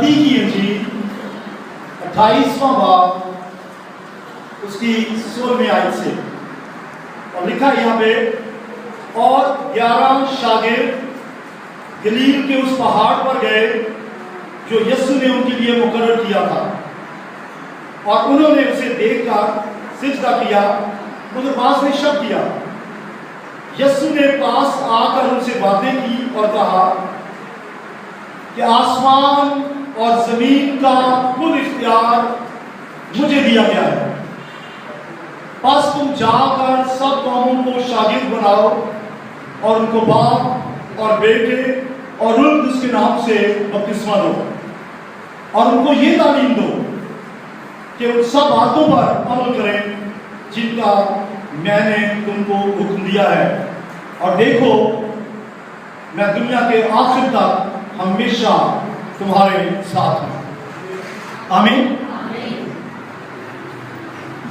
मत्ती की इंजील 28वां बाब उसकी 16वीं आयत से, और लिखा है यहाँ पे, और 11 शागिर्द गलील के उस पहाड़ पर गए जो यीशु ने उनके लिए मुकर्रर किया था, और उन्होंने उसे देखकर सिजदा किया। उनबास ने शक किया। यीशु ने पास आकर उनसे बातें की और कहा कि आसमान और जमीन का कुल इख्तियार मुझे दिया गया है, बस तुम जाकर सब कौमों को शागिर्द बनाओ और उनको बाप और बेटे और रूह कुद्दूस के नाम से बपतिस्मा दो, और उनको ये तालीम दो कि उन सब बातों पर अमल करें जिनका मैंने तुमको हुक्म दिया है, और देखो मैं दुनिया के आखिर तक हमेशा तुम्हारे साथ हूं। आमीन।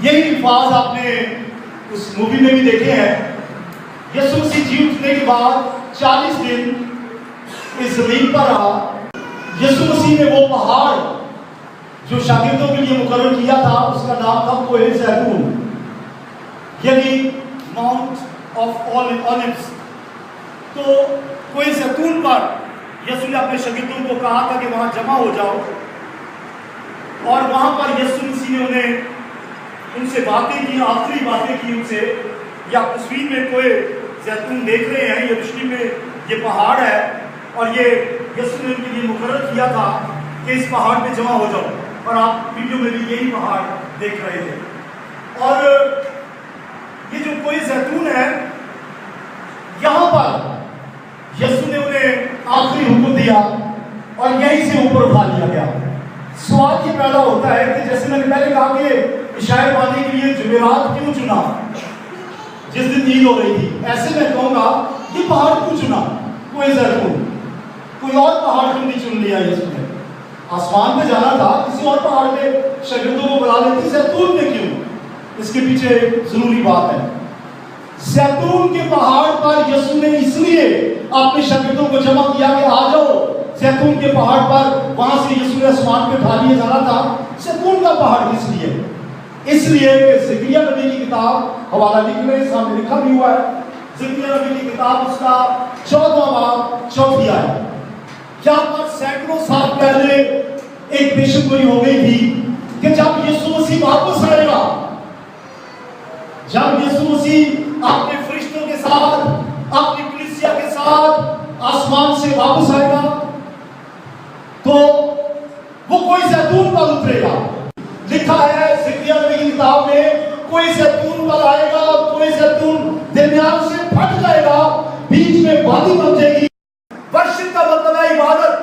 यही अल्फाज आपने उस मूवी में भी देखे हैं। यीशु मसीह जी उठने के बाद 40 दिन इस जमीन पर रहा। यीशु मसीह ने वो पहाड़ जो शागिर्दों के लिए मुकर्रर किया था, उसका नाम था कोहे ज़ैतून, यानी माउंट ऑफ ऑलिव्स। तो कोहे ज़ैतून पर यीशु ने अपने शागिर्दों को कहा था कि वहां जमा हो जाओ, और वहां पर यीशु मसीह ने उनसे बातें की, आखिरी बातें की उनसे। या तस्वीर में कोहे ज़ैतून देख रहे हैं, यरूशलेम में ये पहाड़ है, और ये यीशु ने उनके लिए मुकर्रर किया था कि इस पहाड़ पे जमा हो जाओ, और आप वीडियो में भी यही पहाड़ देख रहे थे। और ये जो कोहे ज़ैतून है, यहाँ पर यीशु ने उन्हें आखिरी हुक्म दिया और यहीं से ऊपर उठा लिया गया। सवाल ये पैदा होता है कि जैसे मैंने पहले कहा कि इशारे बांधने के लिए जुमेरात क्यों चुना, जिस दिन ईद हो रही थी, ऐसे मैं कहूँगा ये पहाड़ क्यों चुना, कोहे ज़ैतून, कोई और पहाड़ क्यों नहीं चुन लिया यीशु ने? आसमान पे जाना था, किसी और पहाड़ पे शागिर्दों को बुला लेती, ज़ैतून में क्यों? इसके पीछे जरूरी बात है। ज़ैतून के पहाड़ पर यीशु ने इसलिए अपने शागिर्दों को जमा किया कि आ जाओ ज़ैतून के पहाड़ पर, वहां से यीशु ने आसमान पे उठा लिए जाना था। ज़ैतून का पहाड़ किस लिए? इसलिए कि ज़करिया नबी की किताब, हवाला लिखने सामने लिखा भी हुआ है, ज़करिया नबी की किताब उसका 14वां बाब 4वीं आयत, जहां पर सैकड़ों साल पहले एक पेशेनगोई हो गई थी कि जब यीशु मसीह वापस आएगा, जब यीशु मसीह अपने फरिश्तों के साथ, अपनी कलीसिया के साथ आसमान से वापस आएगा, तो वो कोहे ज़ैतून पर उतरेगा। लिखा है ज़करिया नबी की किताब में, कोहे ज़ैतून पर आएगा, कोहे ज़ैतून दरमियान से फट जाएगा, बीच में वादी बन जाएगी। वर्शिप का मतलब है इबादत,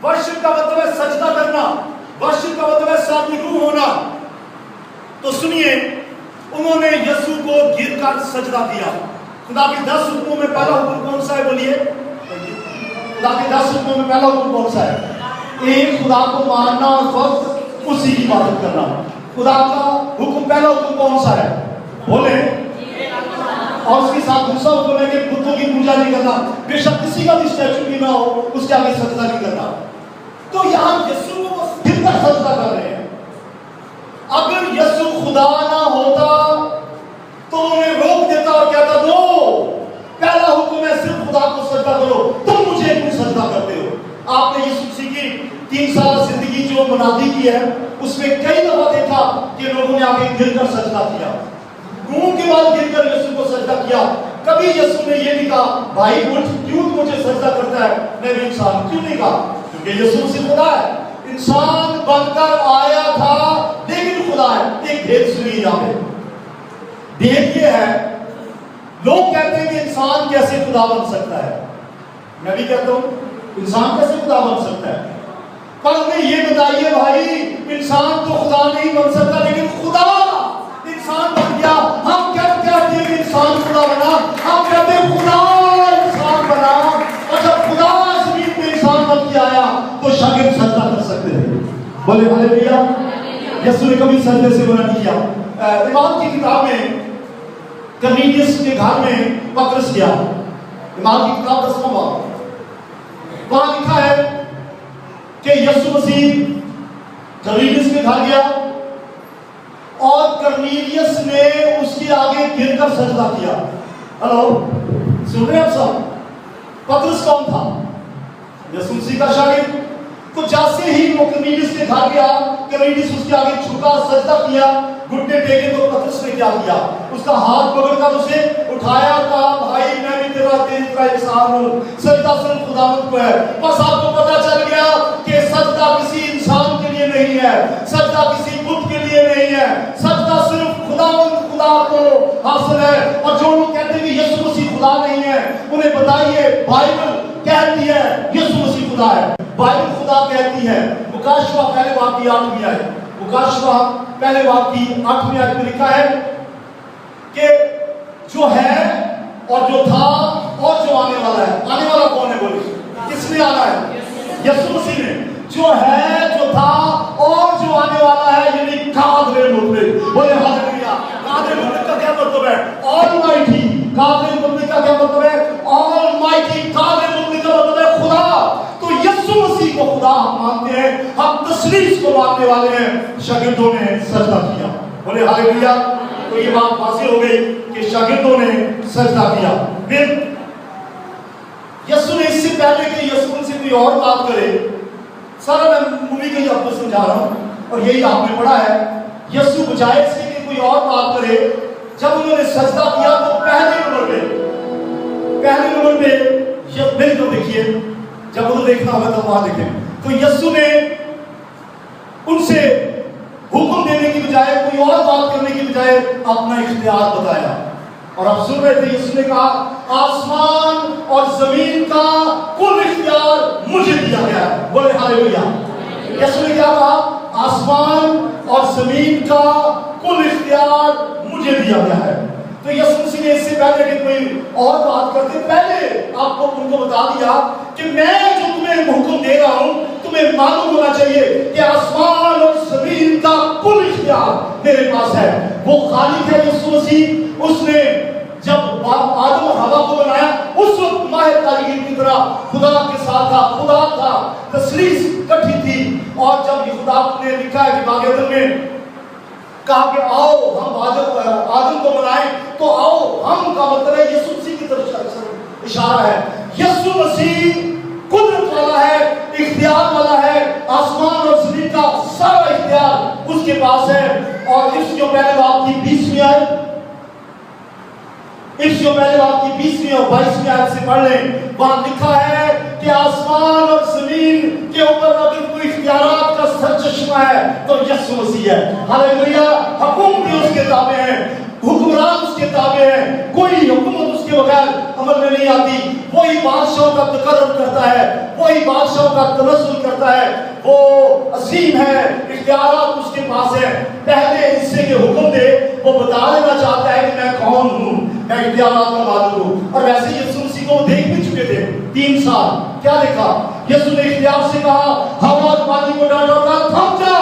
वर्शिप का मतलब है सजदा करना, वर्शिप का मतलब है साथ रूह होना। तो सुनिए, उन्होंने यीशु को गिरकर सजदा किया। खुदा के 10 हुक्मों में पहला हुक्म कौन सा है? बोलिए। खुदा के 10 हुक्मों में पहला हुक्म कौन सा है? एक, खुदा को मानना और वक्त उसी की इबादत करना। खुदा का हुक्म, पहला हुक्म कौन सा है? बोले। और उसके साथ दूसरा हुक्म है कि बुतों की पूजा नहीं करना, बेशक किसी का भी स्टैचू भी ना हो, उसके आगे सजदा नहीं करना। तो यहाँ यीशु को गिरकर सजदा कर रहे हैं। अगर यीशु खुदा ना होता तो उन्हें रोक देता और कहता, दो पहला हुक्म है सिर्फ खुदा को सजदा करो, तुम मुझे क्यों सजदा करते हो? आपने यीशु मसीह की 3 साल जिंदगी जो मुनादी की है, उसमें कई दफा देखा कि लोगों ने आगे गिरकर सजदा किया, मुंह के बाद गिरकर यीशु को सजदा किया। कभी यीशु ने ये नहीं कहा, भाई उठ, क्यों मुझे सजदा करता है, मैं भी इंसान, क्यों नहीं कहा? क्योंकि यीशु मसीह खुदा है, इंसान बनकर आया था लेकिन खुदा है। एक भेद सुनिए यहाँ पे, भेद ये है, लोग कहते हैं कि इंसान कैसे खुदा बन सकता है। मैं भी कहता हूँ इंसान कैसे खुदा बन सकता है, पर हमें ये बताइए भाई, इंसान तो खुदा नहीं बन सकता, लेकिन खुदा इंसान बन गया। हम क्या कहते हैं कि इंसान खुदा बना? हम कहते हैं खुदा इंसान बना, और जब खुदा जमीन पे इंसान बन के आया तो शागिर्द सजदा कर सकते थे। बोले हालेलुया। यीशु ने कभी सजदे से मना नहीं किया। इमाम की किताब में कर्नेलियस के घर में पतरस गया, इमाम की किताब 10वां बाब, वहां लिखा है کہ یسوع مسیح کرنیلیس کے گھر گیا اور کرنیلیس نے اس کے آگے گر کر سجدہ کیا. ہلو سن رہے ہیں آپ سب؟ پطرس کون تھا؟ یسوع مسیح کا شاگرد. تو جیسے ہی وہ کرنیلیس کے گھر گیا, کرنیلیس اس کے آگے جھکا, سجدہ کیا, گھٹنے ٹیکے, تو پطرس نے کیا کیا؟ اس کا ہاتھ پکڑ کر اسے اٹھایا, کہا بھائی میں بھی تیرا انسان ہوں, سجدہ صرف خداوند کو ہے. بس آپ کو پتہ چل گیا کہ سجدہ کسی انسان کے لیے نہیں ہے, سجدہ کسی بت کے لیے نہیں ہے, سجدہ صرف خداوند خدا کو حاصل ہے. اور جو لوگ کہتے ہیں کہ یسوع مسیح خدا نہیں ہے, انہیں بتائیے بائبل کہتی ہے یسوع مسیح خدا ہے. بائبل خدا کہتی ہے, مکاشفہ پہلے باب کی 8ویں آیت, مکاشفہ پہلے باب کی 8ویں آیت میں لکھا ہے کہ جو ہے اور جو تھا اور جو آنے والا ہے. آنے والا کون ہے؟ بولیے, کس نے آنا ہے؟ یسوع مسیح نے. جو ہے, جو تھا اور جو آنے والا ہے, یعنی قادر مطلق. بولے ہاللیلویا. قادر مطلق کا کیا مطلب ہے؟ آل مائٹی. قادر مطلق کا کیا مطلب ہے؟ آل مائٹی. قادر مطلق کا مطلب ہے خدا. تو یسوع مسیح کو خدا ہم مانتے ہیں, ہم تثلیث کو ماننے والے ہیں. شاگردوں نے سجدہ کیا. بولے ہاللیلویا. تو یہ بات واضح ہو گئی کہ شاگردوں نے سجدہ کیا. پھر یسوع نے اس سے پہلے کہ یسوع سے کوئی اور بات کرے, سارا میں مووی کا ہی آپ کو سمجھا رہا ہوں اور یہی آپ نے پڑھا ہے. یسوع بجائے سے کہ کوئی اور بات کرے, جب انہوں نے سجدہ کیا تو پہلے نمبر پہ میری تو دیکھیے, جب انہوں دیکھنا ہوگا تو وہاں دیکھیں. تو یسوع نے ان سے حکم دینے کی بجائے, کوئی اور بات کرنے کی بجائے اپنا اختیار بتایا. اور آپ سن رہے تھے, یسوع نے کہا آسمان اور زمین کا کل اختیار مجھے دیا گیا ہے. بولے ہاللیلویا. یسوع نے کیا کہا؟ آسمان اور زمین کا کل اختیار مجھے دیا گیا ہے. تو یسوع مسیح نے اس سے پہلے کہ کوئی اور بات کرتے پہلے آپ کو ان کو بتا دیا کہ میں جو تمہیں حکم دے رہا ہوں تمہیں معلوم ہونا چاہیے کہ آسمان اور زمین کا کل اختیار میرے پاس ہے. وہ خالق ہے یسوع مسیح. اس نے جب آدم اور حوا کو بنایا اس وقت ماہر کاریگر کی طرح خدا کے ساتھ تھا, خدا تھا, تثلیث کٹھی تھی. اور جب یہ خدا نے لکھا ہے کہ باغ عدن میں کہا کہ آؤ ہم آدم کو بنائیں, تو آؤ ہم کا مطلب ہے یسوع مسیح کی طرف اشارہ ہے. یسوع مسیح قدرت والا ہے, اختیار والا ہے. آسمان اور زمین کا سارا اختیار اس کے پاس ہے. اور اس جو پہلے باب کی 20ویں آیت, اس جو پہلے باب کی 20ویں اور 22ویں آیت سے پڑھ لیں, وہاں لکھا ہے کہ آسمان اور زمین کے اوپر اگر کوئی اختیارات کا سرچشمہ ہے تو یسوع مسیح ہے. ہاللیلویا. حکومتیں اس کے تابع ہیں, حکمران اس کے تابع ہیں, کوئی حکومت اس کے بغیر عمل میں نہیں آتی. وہی بادشاہوں کا تقرر کرتا ہے, وہی بادشاہوں کا تنزل کرتا ہے. وہ عظیم ہے, اختیارات اس کے پاس ہے. پہلے حصے کے حکم دے وہ بتا دینا چاہتا ہے کہ میں کون ہوں, میں اختیارات کا مالک ہوں. اور ویسے یسوع مسیح کو دیکھ بھی چکے تھے 3 سال. کیا دیکھا؟ یسوع نے اختیار سے کہا ہوا اور پانی کو ڈانٹا, کہا تھم جا,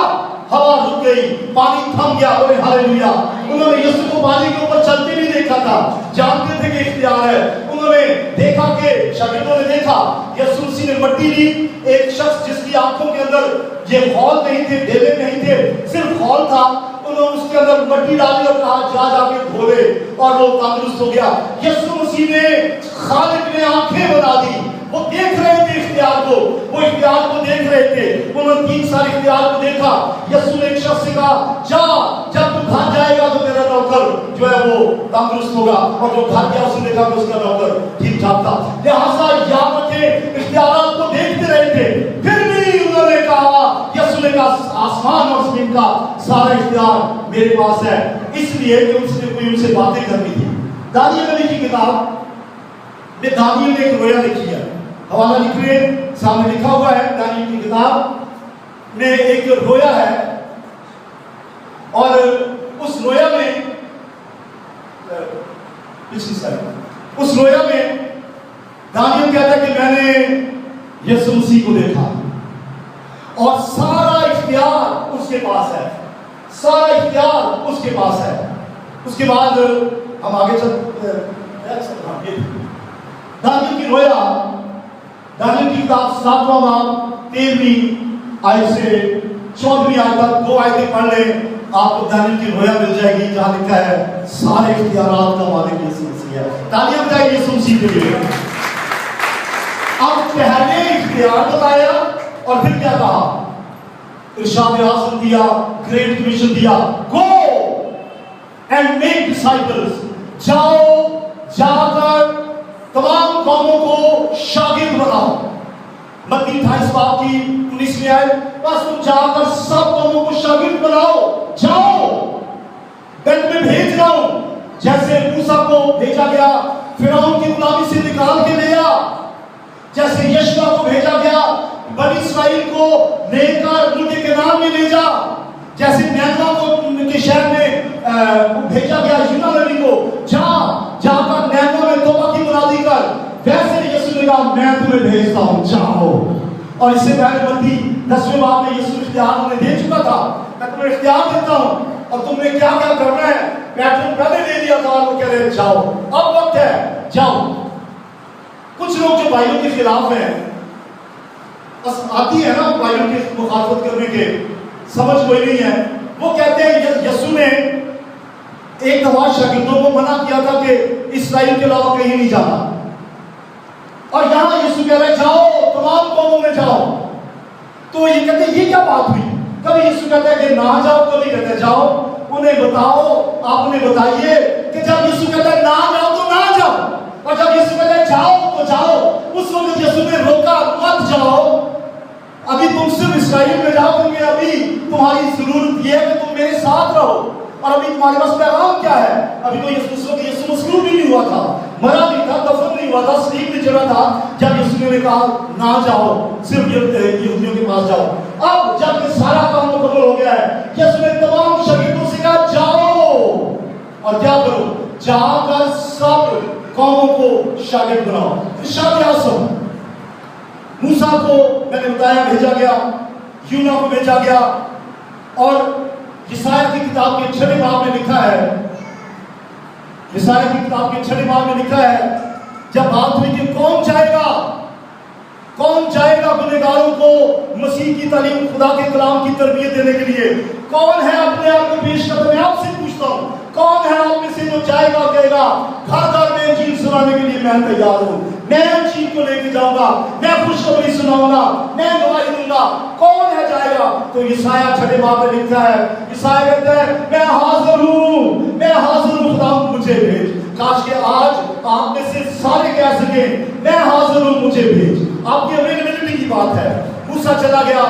ہوا رک گئی, پانی تھم گیا. بولے ہاللیلویا. انہوں نے یسوع کو پانی کے اوپر چلتے نہیں دیکھا تھا, جانتے تھے کہ اختیار ہے. انہوں نے دیکھا کہ شاگردوں نے دیکھا یسوع مسیح نے مٹی لی. ایک شخص جس کی آنکھوں کے اندر یہ خول نہیں تھے, ڈیلے نہیں تھے, صرف خول تھا, انہوں نے اس کے اندر مٹی ڈالی اور کہا جا کے دھو لے, اور وہ تندرست ہو گیا. یسوع مسیح نے, خالق نے آنکھیں بنا دی. وہ دیکھ رہے تھے اختیار کو, وہ اختیار کو دیکھ رہے تھے. انہوں نے 3 سال اختیار کو دیکھا. یسوع نے ایک شخص سے کہا جا, جب تو گھر جائے گا تو میرا نوکر جو ہے وہ تندرست ہوگا. اور جو گھر گیا اس نے دیکھا کہ اس کا نوکر ٹھیک ٹھاک تھا. لہٰذا یاد رکھیں اختیارات کو دیکھتے رہے تھے. پھر بھی انہوں نے کہا, یسوع نے کہا آسمان اور زمین کا سارا اختیار میرے پاس ہے. اس لیے کہ اس نے کوئی ان سے باتیں کرنی تھی. دانیل نبی کی کتاب میں دانیل نے ایک رویا لکھی ہے, حوالہ لکھ رہے سامنے لکھا ہوا ہے. دانیل کی کتاب میں ایک رویا ہے, اور اس رویا میں اس رویا میں دانیل کہتا ہے کہ میں نے یسوع مسیح کو دیکھا اور سارا اختیار اس کے پاس ہے, سارا اختیار اس کے پاس ہے. اس کے بعد ہم آگے چلتے دانیل کی رویا, دانیل کی کتاب 7واں باب 13ویں आयत से 14वीं आयत तक 2 आयतें पढ़ लें, आपको दानियल की रोया मिल जाएगी जहाँ लिखा है सारे इख्तियारात का मालिक यीशु मसीह है। तालियां बजाइए यीशु मसीह के लिए। अब पहले इख्तियार बताया और फिर क्या कहा? इरशाद आज़म दिया, ग्रेट कमीशन दिया, गो एंड मेक डिसाइपल्स, जाओ जाकर तमाम कौमों को शागिर्द बनाओ। मत्ती 28 बाब की 19वीं आयत, बस तुम जाकर सब कौमों को शागिर्द बनाओ, जाओ, मैं तुम्हें भेज रहा हूं। जैसे मूसा को भेजा गया फिरौन की गुलामी से निकाल के ले आ, जैसे यशवा को भेजा गया बनी इस्राएल को लेकर मुल्क केनान में ले जा, जैसे नैनवा को के शहर में भेजा गया यूना नबी को, जाकर नैनवा में तौबा की मुनादी कर, वैसे यीशु ने कहा मैं तुम्हें भेजता हूं, जाओ। और इससे पहले मत्ती 10वें बाब में यीशु इख्तियार उन्हें दे चुका था, मैं तुम्हें इख्तियार देता हूं और तुमने क्या क्या करना है पैटर्न पहले दे दिया था, और वो कह रहे जाओ, अब वक्त है, जाओ। कुछ लोग जो भाइयों के खिलाफ हैं, बस आती है ना भाइयों की मुखालफत करने के, समझ कोई नहीं है, वो कहते हैं यीशु ने एक दफा शागिर्दों को मना किया था कि इस्राएल के अलावा कहीं नहीं जाना, और यहां यीशु कह रहे जाओ, तमाम कौमों में जाओ। तो ये कहते हैं ये क्या बात हुई? कभी यीशु कहता है कि ना जाओ, कभी कहते हैं जाओ। उन्हें बताओ, आप उन्हें बताइए कि जब यीशु कहता है ना जाओ तो ना जाओ, और जब यीशु कहता है जाओ तो जाओ। उस वक्त यीशु ने रोका मत जाओ, अभी तुम सिर्फ इस्राएल में जाओ, क्योंकि अभी तुम्हारी जरूरत यह है कि तुम मेरे साथ रहो, और अभी तुम्हारे पास पैगाम क्या है? अभी तो यीशु मसलूब भी नहीं हुआ था, मरा नहीं था, दफन नहीं हुआ था, सलीब नहीं चढ़ा था जब यीशु ने कहा ना जाओ, सिर्फ यहूदियों के पास जाओ। अब जब ये सारा काम मुकम्मल हो गया है, यीशु ने तमाम शागिर्दों से कहा जाओ और क्या करो? जाकर सब कौमों को शागिर्द बनाओ। इरशाद आज़म मूसा को मैंने बताया भेजा गया, यूना को भेजा गया, और यशायाह की किताब के 6वें बाब में लिखा है, यशायाह की किताब के 6वें बाब में लिखा है, जब बात हुई कि कौन जाएगा गुनहगारों को मसीह की तालीम, खुदा के कलाम की तरबियत देने के लिए? कौन है अपने आप को पेश करता? मैं आपसे पूछता हूं, कौन है आप में से जो जाएगा कहेगा घर घर में इंजील सुनाने के लिए मैं तैयार हूं, मैं इंजील को लेके जाऊंगा, मैं खुशखबरी सुनाऊंगा, मैं गवाही दूंगा? कौन है जाएगा? तो यशायाह 6वें बाब में लिखा है, यशायाह कहता है मैं हाजिर हूं, खुदा मुझे भेज। काश के आज आप में से सारे कह सके मैं हाजिर हूं, मुझे भेज। आपकी अवेलेबिलिटी की बात है। मूसा चला गया,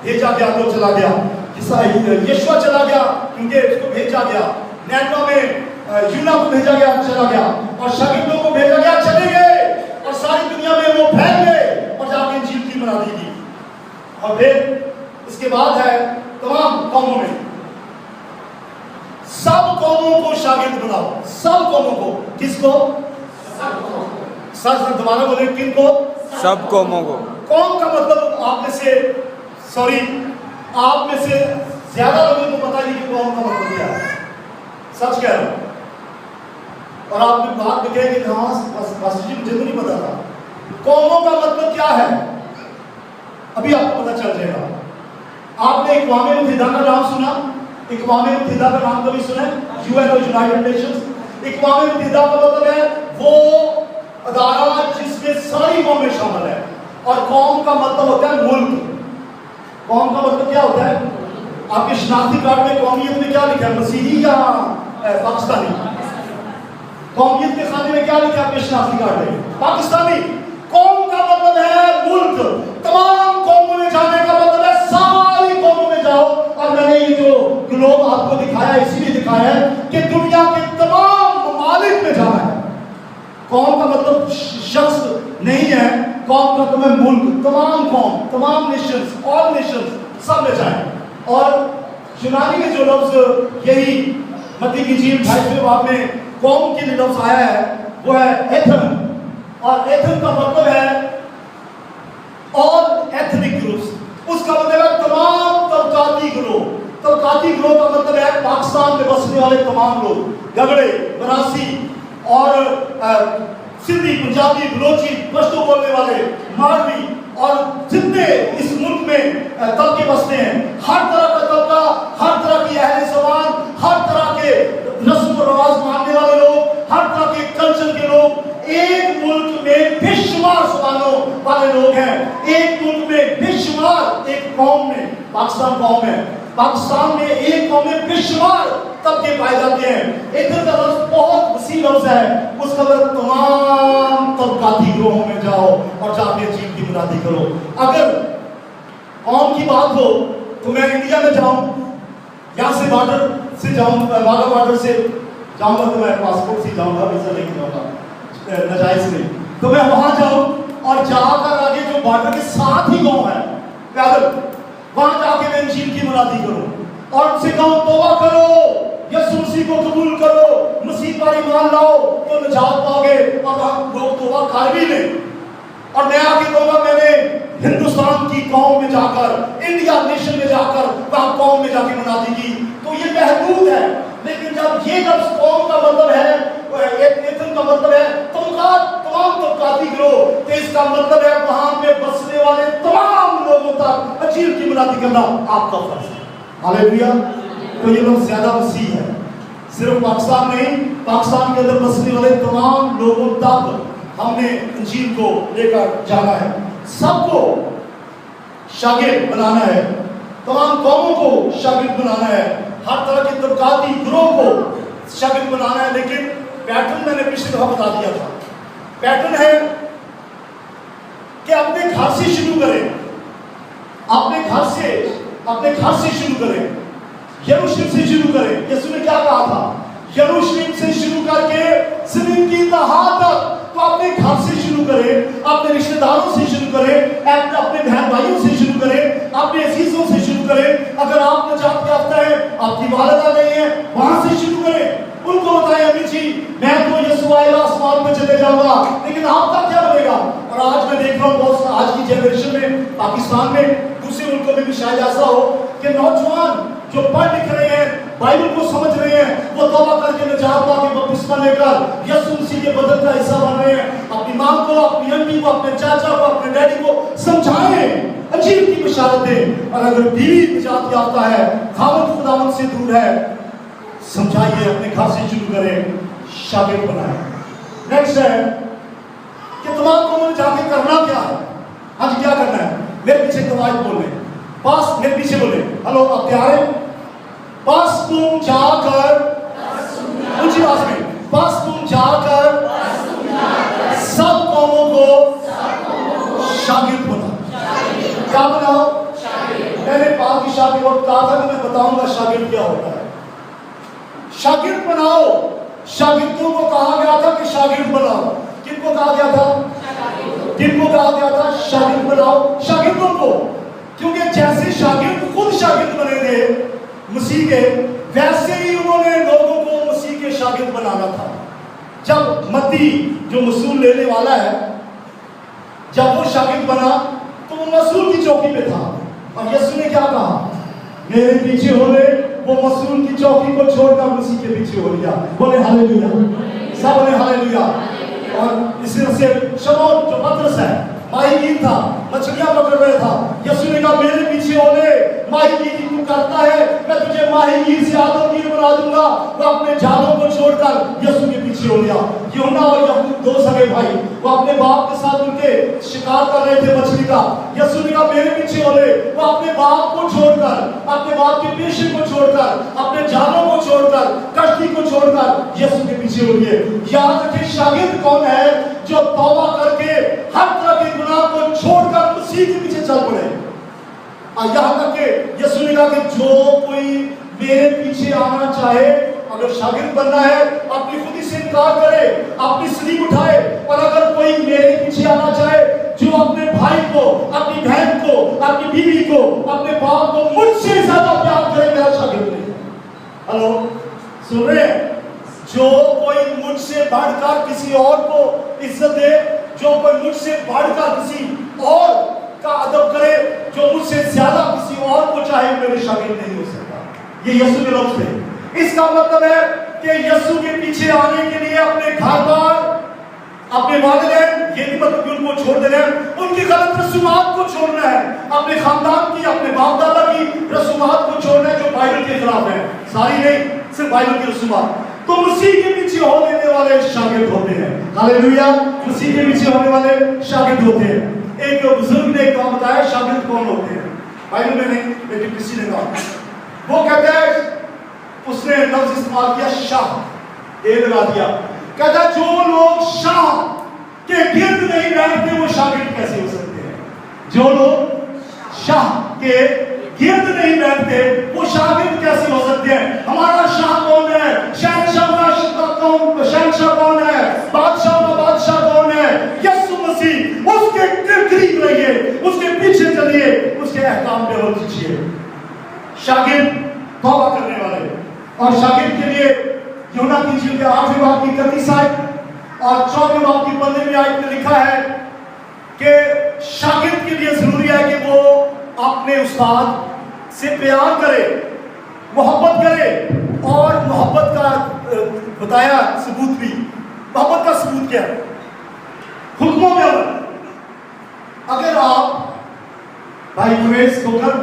भेजा गया तो चला गया, यशवा चला गया क्योंकि उसको भेजा गया, नैनवा में यूना को भेजा गया, चला गया, और शागिर्दों को भेजा गया, चले गए, और सारी दुनिया में वो फैल गए और जाके इंजील की मुनादी की। और फिर इसके बाद है तमाम कौमों में, सब कौमों को शागिर्द बनाओ, सब कौमों को। किसको? सर दोबारा बोले, किनको? सब कौमों को। कौम का मतलब आप में से ज्यादा लोगों को पता नहीं कि कौम का मतलब क्या है। सच कह रहा हूं, और आपने बात में कहे कि हाँ मुझे तो नहीं पता था। कौमों का मतलब क्या है अभी आपको पता चल जाएगा। आपने इक़वाम मुत्तहिदा का नाम सुना? इक़वाम मुत्तहिदा का नाम कभी सुना है? UN और यूनाइटेड नेशंस। इक़वाम मुत्तहिदा का मतलब है वो अदारा जिसमें सारी कौमें शामिल है, और कौम का मतलब होता है मुल्क। कौम का मतलब क्या होता है? आपके शनाख्ती कार्ड में कौमियत में क्या लिखा है? मसीही या पाकिस्तानी? कौमियत के खाने में क्या लिखा है आपके शनाख्ती कार्ड में? पाकिस्तानी। कौम का मतलब है मुल्क। तमाम कौमों में जाने का मतलब है सारी कौमों में जाओ। और मैंने ये जो ग्लोब आपको दिखाया इसीलिए दिखाया है कि दुनिया के तमाम ममालिक में जाना है। कौम का मतलब शख्स नहीं है, कौम का मतलब है मुल्क। तमाम कौम, तमाम नेशंस, ऑल नेशंस, सब में जाए। और यूनानी में जो लफ्ज यही मत्ती की इंजील 28वें बाब में कौम के लिए लफ्ज आया है वो है एथन, और एथन का मतलब है ऑल एथनिक ग्रुप्स। उसका मतलब है तमाम तबकाती ग्रुप। तबकाती ग्रुप का मतलब है पाकिस्तान में बसने वाले तमाम लोग, गगड़े, मरासी और सिंधी, पंजाबी, बलोची, पश्तो बोलने वाले, मारवी, اور جتنے اس ملک میں طبقے بستے ہیں، ہر طرح کا طبقہ، ہر طرح کی اہل زبان، ہر طرح کے رسم و رواج ماننے والے لوگ، ہر طرح کے کلچر کے لوگ، ایک ملک میں بے شمار زبانوں والے لوگ ہیں، ایک ملک میں بے شمار، ایک قوم میں، پاکستان قوم ہے، پاکستان میں ایک قوم میں بے شمار طبقے پائے جاتے ہیں۔ ادھر کا لفظ بہت وسیع لفظ ہے، اس کا مطلب تمام طبقاتی گروہوں میں جاؤ اور جا کے انجیل کی منادی کرو۔ اگر قوم کی بات ہو تو میں انڈیا میں جاؤں، یہاں سے بارڈر سے جاؤں، واگا بارڈر سے جاؤں گا تو میں پاسپورٹ سے جاؤں گا، ویزا لے کے جاؤں گا ناجائز نہیں، تو میں وہاں جاؤں اور جا کر آگے جو بارڈر کے ساتھ ہی گاؤں ہے پیدل، وہاں جا کے میں انجیل کی منادی کروں اور ان سے کہوں توبہ کرو، یسوع مسیح کو قبول کرو، مسیح پر ایمان لاؤ تو نجات پاؤ گے، اور لوگ توبہ کر بھی لیں۔ اور میں آگے کہوں گا میں نے ہندوستان کی قوم میں جا کر، انڈیا نیشن میں جا کر وہاں قوم میں جا کے منادی کی، تو یہ محدود ہے۔ لیکن جب یہ لفظ قوم کا مطلب ہے، ایک نیتن کا مطلب ہے تمام طبقاتی گروہ، تو اس کا مطلب ہے وہاں پہ بسنے والے تمام لوگوں تک انجیل کی منادی کرنا آپ کا فرض ہے۔ ہاللیلویہ۔ تو یہ لفظ زیادہ وسیع ہے، صرف پاکستان نہیں، پاکستان کے اندر بسنے والے تمام لوگوں تک ہم نے انجیل کو لے کر جانا ہے، سب کو شاگرد بنانا ہے، تمام قوموں کو شاگرد بنانا ہے، ہر طرح کے طبقاتی گروہ کو شاگرد بنانا ہے۔ لیکن پیٹرن میں نے پچھلی دفعہ بتا دیا تھا، پیٹرن ہے کہ اپنے گھر سے شروع کریں، اپنے گھر سے شروع کریں، یروشلم سے شروع کریں۔ یسوع نے کیا کہا تھا؟ یروشلم سے شروع کر کے زمین کی تہا تک، تو اپنے گھر سے شروع کریں، اپنے رشتہ داروں سے شروع کریں، اپنے بہن بھائیوں سے شروع کریں، اپنے عزیزوں سے شروع کریں۔ اگر آپ نجات یافتہ ہیں، آپ کی والدہ نہیں ہے، وہاں سے شروع کریں، ان کو بتائیں امی جی میں تو یسوع آئے گا آسمان پہ چلے جاؤں گا، لیکن آپ کا کیا بنے گا؟ اور آج میں دیکھ رہا ہوں بہت آج کی جنریشن میں، پاکستان میں، دوسرے ملکوں میں بھی شاید ایسا ہو کہ نوجوان جو پڑھ لکھ رہے ہیں، بائبل کو سمجھ رہے ہیں، وہ توبہ کر کے نجات پا کے بپتسمہ لے کر یسوع مسیح کے بدن کا حصہ بن رہے ہیں۔ اپنی ماں کو، اپنی انٹی کو، اپنے چاچا کو، اپنے ڈیڈی کو سمجھائیں، انجیل کی بشارت دیں۔ اور اگر بیوی نجات یافتہ ہے، خاوند خداوند سے دور ہے، سمجھائیے، اپنے گھر سے شروع کریں، شاگرد بنائیں۔ نیکسٹ ہے کہ تمام قوموں نے جا کے کرنا کیا ہے؟ ہاں جی کیا کرنا ہے؟ میرے پیچھے روایت بول رہے پاس، میرے پیچھے بولے، ہلو آپ تیار ہیں؟ بس تم جا کر، اونچی آواز میں، بس تم جا کر سب قوموں کو شاگرد بناؤ۔ کیا بناؤ؟ میں نے پاک کی شاگرد وقت کہا تھا کہ میں بتاؤں گا شاگرد کیا ہوتا ہے۔ شاگرد بناؤ، شاگردوں کو کہا گیا تھا کہ شاگرد بناؤ۔ کن کو کہا گیا تھا؟ کن کو کہا گیا تھا؟ شاگرد بناؤ، شاگردوں کو، کیونکہ جیسے شاگرد خود شاگرد بنے تھے مسیح کے، ویسے ہی انہوں نے لوگوں کو مسیح کے شاگرد بنانا تھا۔ جب متی جو مسئول لینے والا ہے، جب وہ شاگرد بنا تو وہ مسئول کی چوکی پہ تھا، اور یسوع نے کیا کہا؟ میرے پیچھے ہو لے۔ وہ مسئول کی چوکی کو چھوڑ کر مسیح کے پیچھے ہو لیا۔ بولے ہاللیلویہ، سب بولے ہاللیلویہ۔ اور اس طرح سے شمعون جو پترس ہے، ماہی گیر تھا، مچھلیاں پکڑ رہا تھا، یسوع نے کہا میرے پیچھے ہو لے، ماہی گیری تو کرتا ہے، میں تجھے ماہی گیر سے آدم گیر بنا دوں گا۔ وہ اپنے جالوں کو چھوڑ کر یسوع کے پیچھے ہو لیا۔ یوحنا اور یعقوب دو سگے بھائی، وہ اپنے باپ کے ساتھ ان کے شکار کر رہے تھے مچھلی کا۔ یسوع نے کہا میرے پیچھے ہو لے۔ وہ اپنے باپ کو چھوڑ کر، اپنے باپ کے پیشے کو چھوڑ کر، اپنے جالوں کو چھوڑ کر، کشتی کو چھوڑ کر یسوع کے پیچھے ہو لیے۔ یاد رکھیں شاگرد کون ہے؟ جو توبہ کر کے ہر طرح کے گناہ کو چھوڑ کر مسیح کے پیچھے چل پڑے۔ یہاں تک کہ یسوع نے کہا کہ جو کوئی میرے پیچھے آنا چاہے، اگر شاگرد بننا ہے اپنی خودی سے انکار کرے، اپنی صلیب اٹھائے، اور اگر کوئی میرے پیچھے آنا چاہے جو اپنے بھائی کو، اپنی بہن کو، اپنی بیوی کو، اپنے باپ کو مجھ سے زیادہ پیار کرے، میرا شاگرد نہیں ہے۔ ہلو سن رہے ہیں؟ جو کوئی مجھ سے بڑھ کر کسی اور کو عزت دے، جو کوئی مجھ سے بڑھ کر کسی اور کا ادب کرے، جو مجھ سے زیادہ کسی اور کو چاہے، میرے شاگرد نہیں ہو سکتا۔ یہ یسوع کے لفظ ہے۔ اس کا مطلب ہے کہ یسوع کے پیچھے آنے کے لیے اپنے گھر بار، अपने वालिदैन, ये नहीं मतलब कि उनको छोड़ देना है, उनकी गलत रसूमात को छोड़ना है, अपने खानदान की, अपने बाप दादा की रसूमात को छोड़ना है जो बाइबल के खिलाफ है, सारी नहीं, सिर्फ बाइबल की रसूमात। तो मसीह के पीछे हो लेने वाले शागिर्द होते हैं। हालेलुया, मसीह के पीछे होने वाले शागिर्द होते हैं। एक बुजुर्ग ने एक बात बताया, शागिर्द कौन होते हैं? बाइबल में नहीं, लेकिन किसी ने कहा, वो कहता है, उसने लफ्ज इस्तेमाल किया शाह, ए लगा दिया, कहता जो लोग शाह के गिर्द नहीं बैठते वो शागिर्द कैसे हो सकते हैं? जो लोग शाह के गिर्द नहीं बैठते वो शागिर्द कैसे हो सकते हैं? हमारा शाह कौन है? शहंशाह कौन है? बादशाह का बादशाह कौन है? यीशु मसीह। उसके करीब रहिए, उसके पीछे चलिए, उसके अहकाम पे अमल कीजिए। शागिर्द तौबा करने वाले, और शागिर्द के लिए यूहन्ना की इंजील के 8वें बाब की 31 आयत और 4वें बाब की 15वीं आयत में लिखा है कि शागिर्द के लिए जरूरी है कि वो अपने उस्ताद से प्यार करे, मोहब्बत करे, और मोहब्बत का बताया सबूत भी। मोहब्बत का सबूत क्या है? हुक्मों में अमल। अगर आप भाई उमेश होकर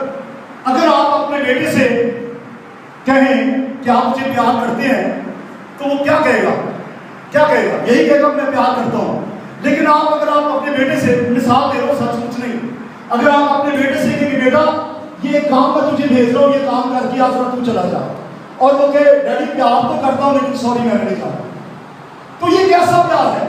अगर आप अपने बेटे से कहें कि आप मुझे प्यार करते हैं तो वो क्या कहेगा? क्या कहेगा? यही कहेगा मैं प्यार करता हूं। लेकिन अगर आप अपने बेटे से, मिसाल दे रहा हूं, सचमुच नहीं, अगर आप अपने बेटे से कहेंगे बेटा ये काम मैं तुझे भेज रहा हूं, ये काम करके आज तू चला जा, और वो कहे डैडी प्यार तो करता हूं लेकिन सॉरी मैं नहीं चाहता, तो ये कैसा प्यार है?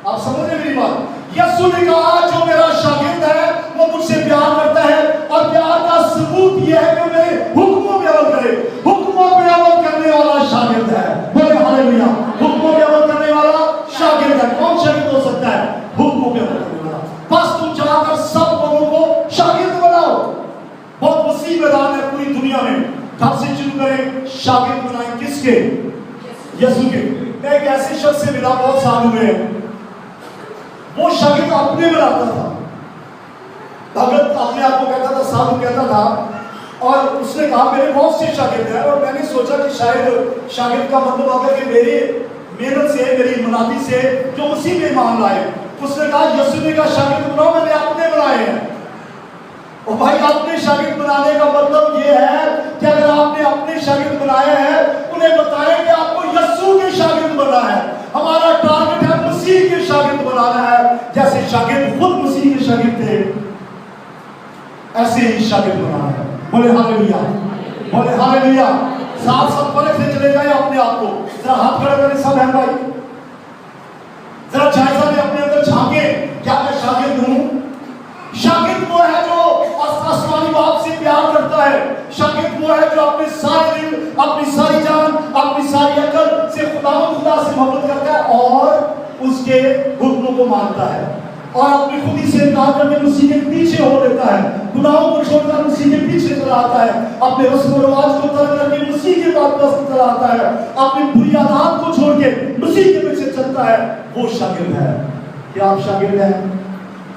आप समझ रहे मेरी बात? यीशु ने कहा जो मेरा शागिर्द है वो मुझसे प्यार करता है, और प्यार का सबूत यह है कि मेरे हुक्मों पे अमल करे। हुक्मों पे अमल करने वाला शागिर्द है। बोले हालेलुया। हुक्मों पे अमल करने वाला शागिर्द है। कौन शागिर्द हो सकता है? हुक्मों पे अमल करने वाला। बस तुम चाहकर सब लोगों को शागिर्द बनाओ। बहुत वसी मैदान है पूरी दुनिया में। घर से शुरू करें, शागिर्द बनाएं किसके? यीशु के। मैं एक ऐसे शख्स से मिला, बहुत साल हुए हैं, वो शागिर्द अपने बनाता था। भगत अपने आप को कहता था, साधु कहता था, और उसने कहा मेरे बहुत से शागिर्द हैं, और मैंने सोचा कि शायद शागिर्द का मतलब होगा कि मेरी मेहनत से, मेरी मुनादी से जो उसी में ईमान लाए। उसने कहा यीशु ने कहा शागिर्द बनाओ, मैंने अपने बनाए हैं। और भाई अपने शागिर्द बनाने का मतलब ये है कि अगर आपने अपने शागिर्द बनाए हैं, उन्हें बताएं कि आपको यीशु के शागिर्द बनना है। हमारा टारगेट है मसीह के शागिर्द बनाना है। जैसे शागिर्द खुद मसीह के शागिर्द थे, ऐसे ही शागिर्द बनाना है। बोले हालेलुया, बोले हालेलुया। साफ साफ परख से चले जाए अपने आप को। जरा हाथ खड़ा करें सब बहन भाई, जरा जायजा ले अपने अंदर झांके, क्या मैं शागिर्द हूं? शागिर्द वो है जो आसमानी बाप से प्यार करता है। शागिर्द वो है जो अपने सारे दिल, अपनी सारी जान, अपनी सारी अकल से खुदा से मोहब्बत करता है और उसके हुक्मों को मानता है, और अपनी खुदी से इनकार करके मसीह के पीछे हो लेता है। गुनाहों को छोड़कर मसीह के पीछे चला आता है। अपने रस्म रिवाज को तर्क करके मसीह के पास चला आता है। अपनी बुरी आदत को छोड़ के मसीह के पीछे चलता है। वो शागिर्द है। क्या आप शागिर्द हैं?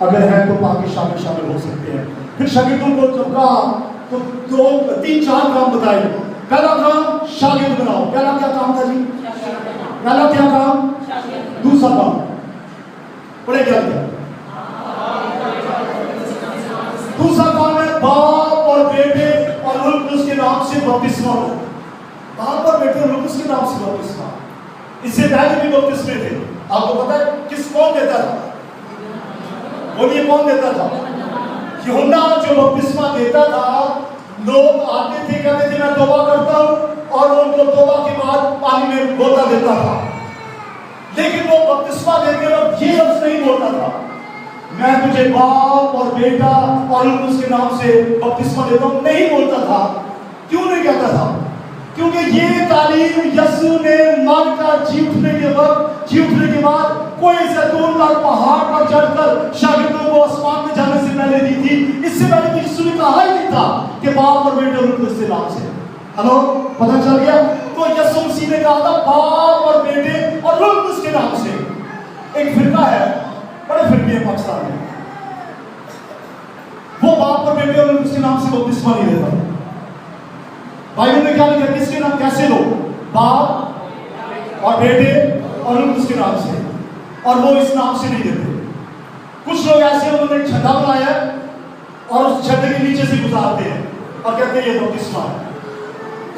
अगर है तो बाकी शामिल हो सकते हैं। फिर शागिर्दों को जब कहा तो 2-3-4 काम बताए। पहला काम शागिर्द बनाओ। पहला क्या काम था जी? पहला क्या काम? दूसरा काम पढ़े क्या किया? दूसरा काम है बाप और बेटे और रूह कुदस के नाम से बपतिस्मा लो। बाप और बेटे और रूह कुदस के नाम से बपतिस्मा। इससे पहले भी बपतिस्मे थे। आपको पता है किस कौन देता था? बोलिए कौन देता था? यूहन्ना जो बपतिस्मा देता था, लोग आते थे कहते थे मैं तौबा करता हूं, और उनको तौबा के बाद पानी में गोता देता था। लेकिन वो बपतिस्मा देते वक्त ये लफ्ज नहीं बोलता था मैं तुझे बाप और बेटा और उसके नाम से बपतिस्मा देता हूं, नहीं बोलता था। क्यों नहीं कहता था? क्योंकि ये तालीम यीशु ने मर कर जी उठने के बाद कोई जैतून का पहाड़ पर चढ़कर शागिर्दों को आसमान में जाने से पहले दी थी। इससे पहले तो यीशु ने कहा ही नहीं था कि बाप और बेटे और उसके नाम से। हेलो, पता चल गया? तो यीशु मसीह ने कहा था बाप और बेटे और उसके नाम से। एक फिरका है, बड़े फिरके हैं पाकिस्तान में, वो बाप और बेटे और उसके नाम से बपतिस्मा नहीं देता। बाइबल में क्या लिखा? किसके नाम? कैसे लो? बाप और बेटे और उसके नाम से। اور وہ اس نام سے نہیں دیتے. کچھ لوگ ایسے انہوں نے جھنڈا بنایا ہے اور اس جھنڈے کے نیچے سے گزارتے ہیں اور کہتے ہیں یہ بپتسمہ ہے.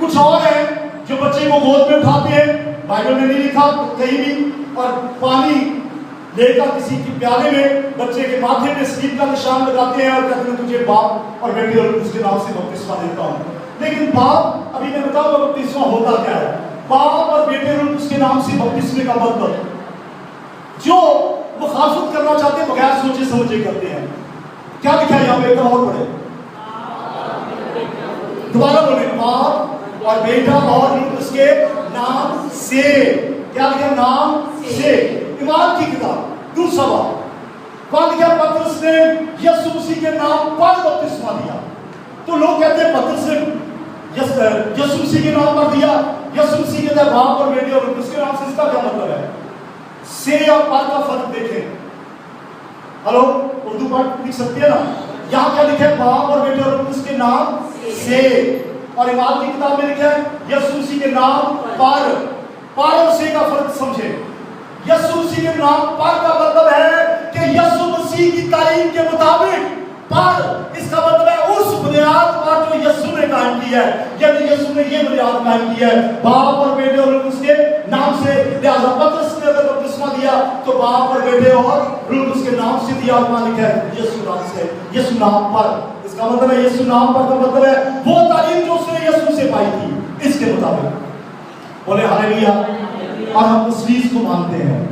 کچھ اور ہیں جو بچے کو گود میں اٹھاتے ہیں, بائبل میں نہیں لکھا کہیں بھی, اور پانی لے کر کسی کی پیالے میں بچے کے ماتھے پہ سلیب کا نشان لگاتے ہیں اور کہتے ہیں تجھے باپ اور بیٹے اور اس کے نام سے بپتسمہ دیتا ہوں. لیکن باپ, ابھی میں بتاؤں گا بپتسمہ ہوتا کیا ہے. باپ اور بیٹے اور اس کے نام سے بپتسمے کا مطلب جو مخالفت کرنا چاہتے ہیں بغیر سوچے سمجھے کرتے ہیں. کیا لکھا ہے یہاں پہ, ایک اور پڑھے, دوبارہ بولے, باپ اور بیٹا اور اس کے نام سے. کیا لکھا, نام سے. ایمان کی کتاب دوسرا باب وہاں لکھا پترس نے یسوع مسیح کے نام پر بپتسمہ دیا. تو لوگ کہتے ہیں پترس نے یسوع مسیح کے نام پر دیا, یسوع مسیح کے باپ اور بیٹے اور اس کے نام سے, اس کا کیا مطلب ہے؟ سے اور پر کا فرق دیکھیں. ہلو, اردو پڑھ لکھ سکتے ہیں نا. یہاں کیا لکھا ہے, باپ اور بیٹے اور اس کے نام سے, اور ایمان کی کتاب میں لکھا ہے یسوع مسیح کے نام پر. پر اور سے کا فرق سمجھے. یسوع مسیح کے نام پر کا مطلب ہے کہ یسوع مسیح کی تعلیم کے مطابق. پر اس کا مطلب ہے اس بنیاد پر جو یسوع نے قائم کی ہے, یعنی یسوع نے یہ بنیاد قائم کی ہے باپ اور بیٹے اور اس کے نام سے. لہذا پترس نے اگر بپتسمہ دیا تو باپ اور بیٹے اور اس کے نام سے دیا, اور مالک ہے یسوع نام سے, یسوع نام پر. اس کا مطلب ہے یسوع نام پر کا مطلب ہے وہ تعلیم جو اس نے یسوع سے پائی تھی اس کے مطابق. بولے ہاللیلویا. اور ہم تثلیث کو مانتے ہیں,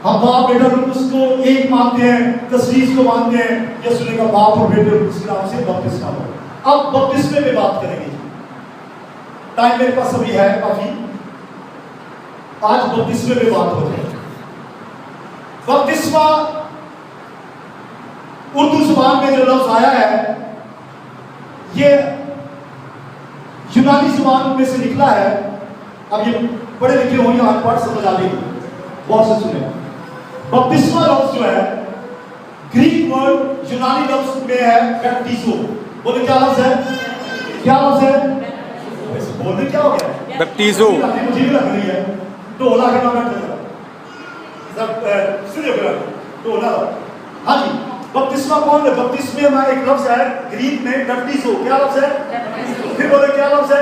ہم باپ بیٹا اس کو ایک مانتے ہیں, تثلیث کو مانتے ہیں. یسوع نے کہا باپ اور بیٹے اس کے نام سے بپتسمہ ہو. اب بپتسمے پہ بات کریں گے. ٹائم میرے پاس ابھی ہے کافی, آج بپتسمے پہ بات ہو جائے. بپتسمہ اردو زبان میں جو لفظ آیا ہے یہ یونانی زبان میں سے نکلا ہے. اب یہ پڑھے لکھے ہوں یا ان پڑھ سمجھ آ گئی, بہت سے سنے. بپتسمہ لفظ جو ہے گریک ورڈ یونانی لفظ میں ہے بیپٹیزو. بولے کیا لفظ ہے, کیا لفظ ہے, بولنے کیا ہو گیا, بیپٹیزو. مجھے بھی لگ رہی ہے ڈولا کے نام ہے ڈولا. ہاں جی, بپتسمہ کون ہے؟ بپتسمے میں ایک لفظ ہے گریک میں بیپٹیزو. کیا لفظ ہے, پھر بولے کیا لفظ ہے,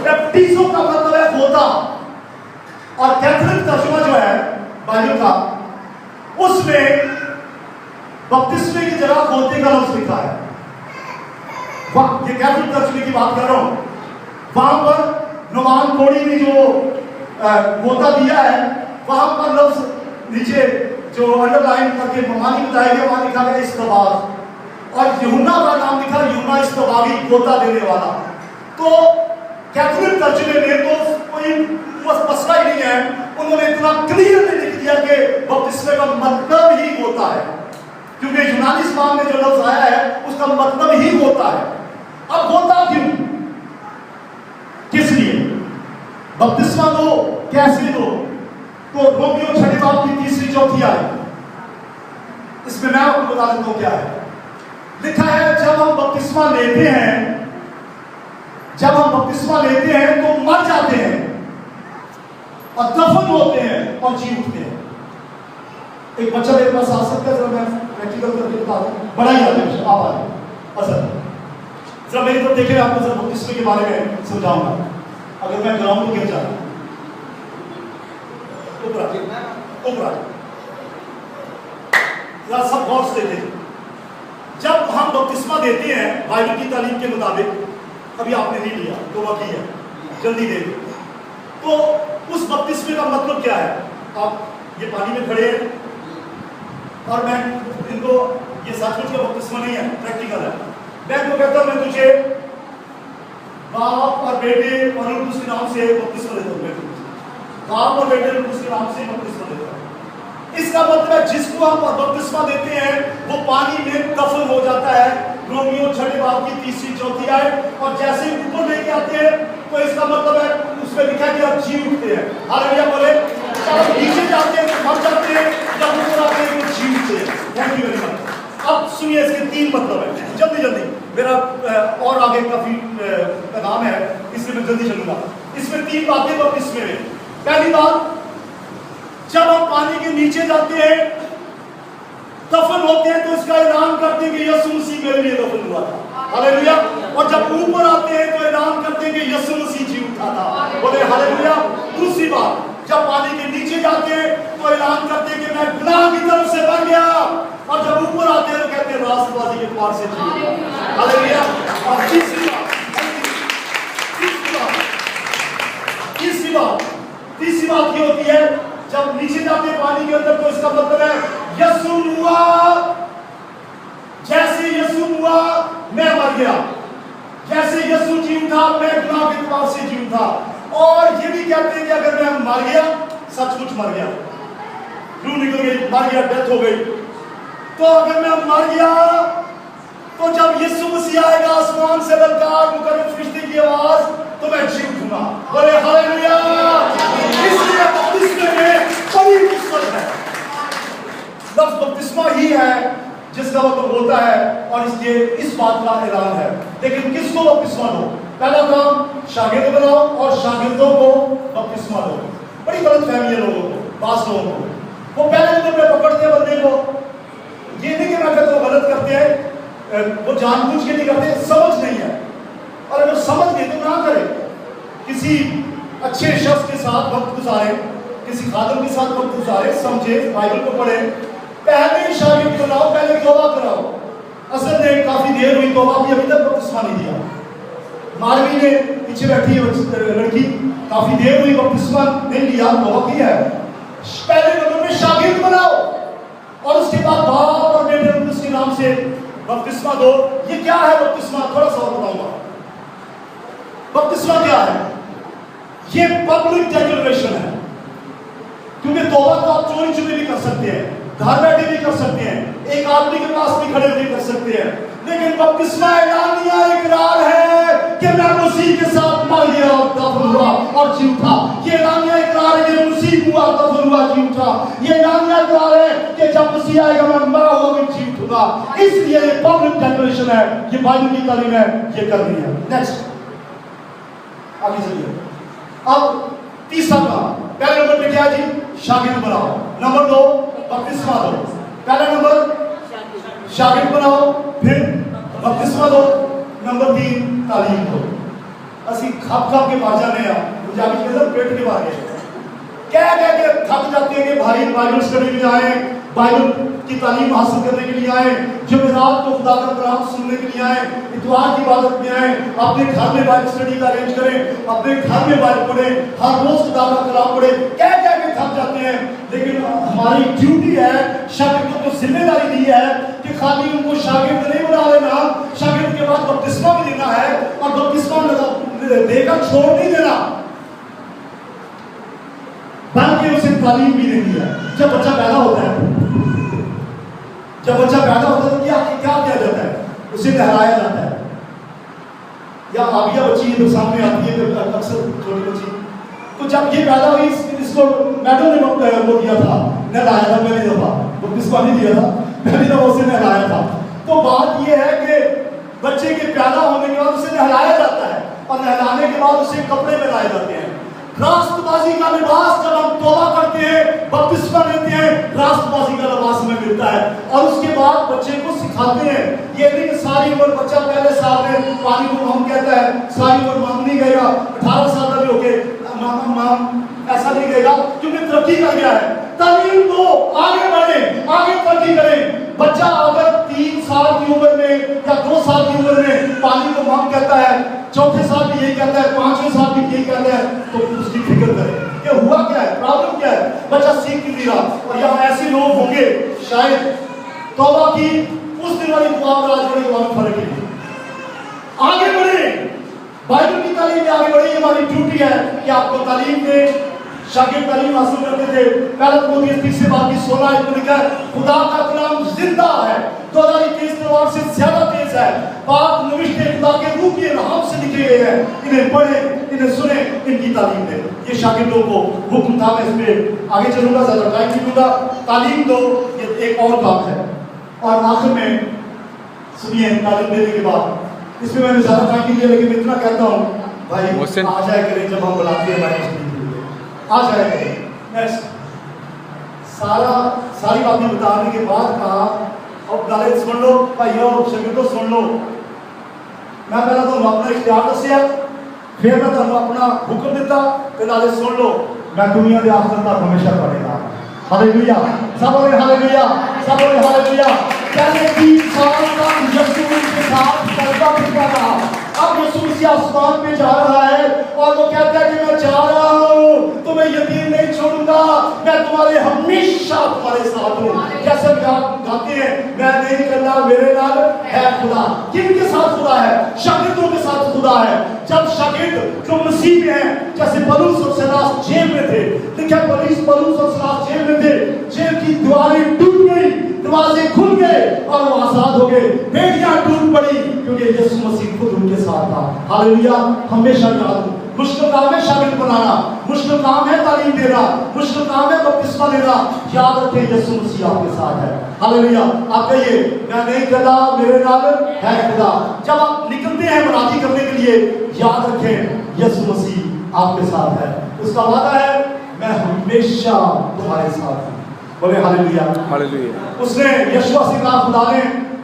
بیپٹیزو کا مطلب ہے غوطہ. اور کیتھولک ترجمہ جو ہے بائبل کا اس میں بپتسمے کی جگہ غوطے کا لفظ لکھا ہے. یہ کیتھولک ترجمے کی بات کر رہا ہوں. وہاں پر نعمان کوڑی نے جو غوطہ دیا ہے وہاں پر لفظ نیچے جو انڈر لائن کر کے ممانی بتایا گیا وہاں لکھا گیا استباغ, اور یوحنا کا نام لکھا یوحنا استباغی, غوطہ دینے والا. تو کیتھولک ترجمے میں تو کوئی مسئلہ ہی نہیں ہے, انہوں نے اتنا کلیئرلی لکھ دیا کہ بپتسمے کا مطلب ہی غوطہ ہے, کیونکہ یونانی زبان میں جو لفظ آیا ہے اس کا مطلب ہی غوطہ ہے. اب غوطہ کیوں, کس لیے بپتسمہ دو, کیسے دو؟ تو رومیو چھٹے باب کی تیسری چوتھی آئی, اس میں آپ کو بتا دیتا ہوں کیا ہے. لکھا ہے جب ہم بپتسمہ لیتے ہیں, جب ہم بپتسمہ لیتے ہیں تو مر جاتے ہیں اور دفن ہوتے ہیں اور جی اٹھتے ہیں. ایک بچہ میرے پاس آ سکتا ہے, ذرا میں پریکٹیکل کر کے بتا دوں, بڑا ہی آتے ہیں آپ آئے. اصل ذرا میری طرف دیکھیں, آپ کو ذرا بپتسمے کے بارے میں سمجھاؤں گا. اگر میں گراؤنڈ کو گر جاتا ہوں, اوپر ذرا سب غور سے دیکھیں. جب ہم بپتسمہ دیتے ہیں بائبل کی تعلیم کے مطابق, ابھی آپ نے نہیں لیا تو وقت ہے, جلدی دے دیں. تو اس بپتسمے کا مطلب کیا ہے؟ آپ یہ پانی میں کھڑے ہیں اور میں ان کو, یہ سچ مچ کا بپتسمہ نہیں ہے, پریکٹیکل ہے. میں ان کو کہتا ہوں میں تجھے باپ اور بیٹے اور اس کے نام سے بپتسمہ دیتا ہوں. باپ اور بیٹے اور اس کے نام سے بپتسمہ دیتا ہوں. اس کا مطلب ہے جس کو ہم بپتسمہ دیتے ہیں وہ پانی میں دفن ہو جاتا ہے. رومیو چھٹے باب کی تیسری چوتھی آئے, اور جیسے اوپر لے کے آتے ہیں تو اس کا مطلب ہے اس میں لکھا ہے کہ آپ جی اٹھتے ہیں. ہاللیلویا بولے. جب نیچے جاتے ہیں تو مر جاتے ہیں, جب اوپر آتے ہیں تو جی اٹھتے ہیں. Thank you very much. اب سنیے اس کے تین مطلب ہیں, جلدی جلدی, میرا اور آگے کافی پیغام ہے اس لیے میں جلدی چلوں گا. اس میں تین باتیں بپتسمے میں. پہلی بات जब हम पानी के नीचे जाते हैं, दफन होते हैं, तो इसका ऐलान करते हैं कि यीशु मसीह मेरे लिए दफन हुआ था, हालेलुया। और जब ऊपर आते हैं तो ऐलान करते हैं कि यीशु मसीह जी उठा था, बोले हालेलुया। दूसरी बात, जब पानी के नीचे जाते हैं तो ऐलान करते हैं कि मैं गुनाह की तरफ से बन गया, और जब ऊपर आते हैं तो कहते हैं रास्तबाजी के द्वार से जी, हालेलुया। और तीसरी बात ये होती है, जब नीचे जाते हैं पानी के अंदर, तो इसका मतलब है यीशु हुआ, जैसे यीशु हुआ मैं मर गया, जैसे यीशु जी उठा मैं गुनाह के द्वार से जी उठा। और ये भी कहते हैं कि अगर मैं मर गया, सचमुच मर गया, रूह निकल गई, मर गया, डेथ हो गई, तो अगर मैं मर गया तो जब यीशु मसीह आएगा आसमान से ललकार मुकर्रम फरिश्ते की आवाज, तो मैं जी उठूंगा, बोले हालेलुया। इसलिए बपतिस्मे में बड़ी मुश्किल है, लफ्ज बपतिस्मा ही है जिसका मतलब होता है, और इसलिए इस बात का ऐलान है। लेकिन किसको बपतिस्मा दो? पहला काम शागिर्द बनाओ और शागिर्दों को बपतिस्मा दो। बड़ी गलतफहमी है लोगों को, बास लोगों को, वो पहले नंबर पे पकड़ते हैं बंदे को। ये नहीं कि मैं कहता हूं गलत करते हैं, वो जानबूझ के नहीं करते, समझ नहीं है, और अगर समझ गए तो ना करें। किसी अच्छे शख्स के साथ वक्त गुजारे, किसी खादम के साथ वक्त गुजारे, समझे, बाइबल को पढ़े, पहले शागिर्द बनाओ, पहले तौबा कराओ। असल में काफी देर हुई तौबा की, अभी तक बपतिस्मा नहीं दिया। मालवी ने पीछे बैठी है लड़की, काफी देर हुई, बपतिस्मा नहीं लिया, तौबा किया है। पहले नंबर में शागिर्द बनाओ, और उसके बाद बाप और बेटे उसके नाम से बपतिस्मा दो। ये क्या है बपतिस्मा? थोड़ा सा बताऊंगा। बपतिस्मा क्या है? ये पब्लिक डिक्लेरेशन है, क्योंकि तौबा तो आप चोरी चुपे भी कर सकते हैं, घर बैठे भी कर सकते हैं, एक आदमी के पास भी खड़े भी कर सकते हैं। लेकिन बपतिस्मा ऐलानिया इकरार है कि मैं मसीह के साथ मर गया और दफन हुआ और जी उठा। ये ऐलानिया इकरार है कि मसीह हुआ, दफन हुआ, जी उठा। ये ऐलानिया इकरार है कि जब मसीह आएगा मैं मरा हुआ भी जी उठूंगा। इसलिए ये पब्लिक डिक्लेरेशन है, ये बाइबल की तालीम है, ये करनी है। नेक्स्ट आगे चलिए। अब तीसरा काम, पहले नंबर पे क्या है जी? शागिर्द बनाओ। नंबर 2 बपतिस्मा दो। पहला नंबर शागिर्द बनाओ, फिर बपतिस्मा दो, नंबर 3 तालीम दो। असी खप के मार जाने आ, पंजाबी के अंदर पेट के मार गए, कह के थक जाते हैं कि भाई बाइबल स्टडी में आए, बाइबल की तालीम हासिल करने के लिए आए, जुमेरात को खुदा का कलाम सुनने के लिए आए, इतवार की इबादत में आए, अपने घर में बाइबल स्टडी का अरेंज करें, अपने घर में बाइबल पढ़ें, हर रोज खुदा का कलाम पढ़ें, कह के थक जाते हैं। लेकिन हमारी ड्यूटी है, शागिर्दों को जिम्मेदारी दी है कि खाली उनको शागिर्द नहीं बना लेना, शागिर्द के बाद बपतिस्मा भी देना है, और बपतिस्मा देकर छोड़ नहीं देना, बल्कि उसे तालीम भी देनी है। जब बच्चा पैदा होता है, तो क्या किया जाता है? उसे नहलाया जाता है, या आबिया बच्ची जो सामने आती है अक्सर छोटी बच्ची, तो जब ये पैदा हुई इसको मैडम ने वो दिया था, नहलाया था पहली दफा, बपतिस्मा नहीं दिया था, पहली दफा उसे नहलाया था। तो बात ये है कि बच्चे के पैदा होने के बाद उसे नहलाया जाता है, और नहलाने के बाद उसे कपड़े पहनाए जाते हैं। रास्तबाजी का लिबास जब हम तौबा करते हैं, बपतिस्मा लेते हैं, रास्तबाजी का लिबास हमें मिलता है, और उसके बाद बच्चे को सिखाते हैं। ये नहीं कि सारी उम्र बच्चा पहले साल में पानी को हम कहता है, सारी उम्र मांग नहीं गएगा, 18 साल का भी होके माम ऐसा नहीं कहेगा, क्योंकि तरक्की कर गया है। तालीम दो, आगे बढ़े, आगे तरक्की करें। बच्चा अगर 3 साल की उम्र में या 2 साल की उम्र में पानी को माम कहता है, चौथे साल भी यही कहता है, 5वें साल भी यही कहता है, तो उसकी फिक्र करें कि हुआ क्या है, प्रॉब्लम क्या है, बच्चा सीख नहीं रहा। और यहाँ ऐसे लोग होंगे शायद तौबा की उस दिन वाली दुआ और आज वाली दुआ में फर्क है। आगे बढ़े, बाइबल की तालीम में आगे बढ़े, हमारी ड्यूटी है कि आपको तालीम दें। शागिर्द तालीम हासिल करते थे। पहला तिमोथी 3:16 में लिखा है, खुदा का कलाम जिंदा है, 2023 तलवार से ज्यादा तेज है, पाक नविश्ते खुदा के रूह की इल्हाम से लिखे गए हैं, इन्हें पढ़े, इन्हें सुने, इनकी तालीम दें। ये शागिर्दों को हुक्म था। मैं इसमें आगे चलूंगा, ज्यादा टाइम नहीं लूंगा। तालीम दो, ये एक और काम है। और आखिर में सुनिए, तालीम देने के बाद इसमें मैंने ज्यादा टाइम नहीं लिया, लेकिन इतना कहता हूँ भाई आ जाए करें जब हम बुलाते हैं, आ जाए करें। नेक्स्ट सारी बातें बताने के बाद कहा अब गल सुन लो भाइयों शगिर्दो सुन लो, मैं पहला तो अपना इख्तियार दसिया, फिर मैं तुहानू अपना हुक्म दिता, ते नाले सुन लो मैं दुनिया के आखिर तक हमेशा तुहाडे नाल। हालेलुया, सब बोले हालेलुया, सब बोले हालेलुया। पहले 20 साल तक यीशु के साथ चलता फिरता था, अब यीशु मसीह आसमान पे जा रहा है और वो कहता है कि मैं जा रहा हूँ, तुम्हें यकीन नहीं छोड़ूंगा, मैं तुम्हारे हमेशा तुम्हारे साथ हूँ। जैसे गाते हैं मैं नहीं करना मेरे नाल है खुदा। किनके साथ खुदा है? शागिर्दों के साथ खुदा है। जब शागिर्द जो मसीह में है, जैसे पौलुस और सीलास जेल में थे, देखिए पौलुस और सीलास जेल में थे, जेल की दीवारें टूट गई, दरवाजे खुल गए और वो आजाद हो गए, बेड़ियां टूट पड़ी, क्योंकि यीशु मसीह खुद उनके साथ था। हालेलुया, हमेशा याद। मुश्किल काम है शागिर्द बनाना, मुश्किल काम है तालीम देना, मुश्किल काम है बपतिस्मा लेना, याद रखें यीशु मसीह आपके साथ है। हालेलुया, आप कहिए मैं नहीं करता मेरे नाल है खुदा। जब आप निकलते हैं मुनादी करने के लिए, याद रखें यीशु मसीह आपके साथ है, उसका वादा है मैं हमेशा तुम्हारे साथ हूं। बोले हालेलुया, हालेलुया। उसने यशुआ से कहा, खुदा ने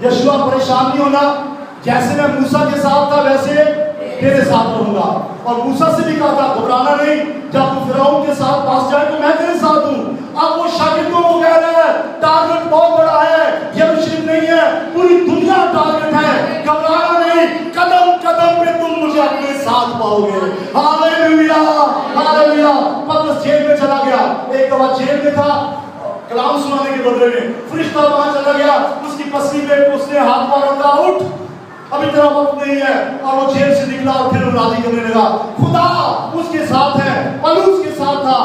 यशुआ परेशान नहीं होना, जैसे मैं मूसा के साथ था वैसे तेरे साथ रहूंगा। और मूसा से भी कहा था घबराना नहीं, जब तू फिरौन के साथ पास जाए तो मैं तेरे साथ हूं। अब वो शागिर्दों को कह रहा है टारगेट बहुत बड़ा है, यरूशलेम नहीं है, पूरी दुनिया टारगेट है, घबराना नहीं, कदम कदम पे तुम मुझे अपने साथ पाओगे। Hallelujah, hallelujah. पतरस जेल में चला गया, एक दफा जेल में था, कलाम सुनाने के बदले में फरिश्ता वहां चला गया, उसकी पसली पे उसने हाथ मारा, कहा उठ अभी तेरा वक्त नहीं है, और वो जेल से निकला और फिर राजी करने लगा। खुदा उसके साथ है, पौलुस के साथ था,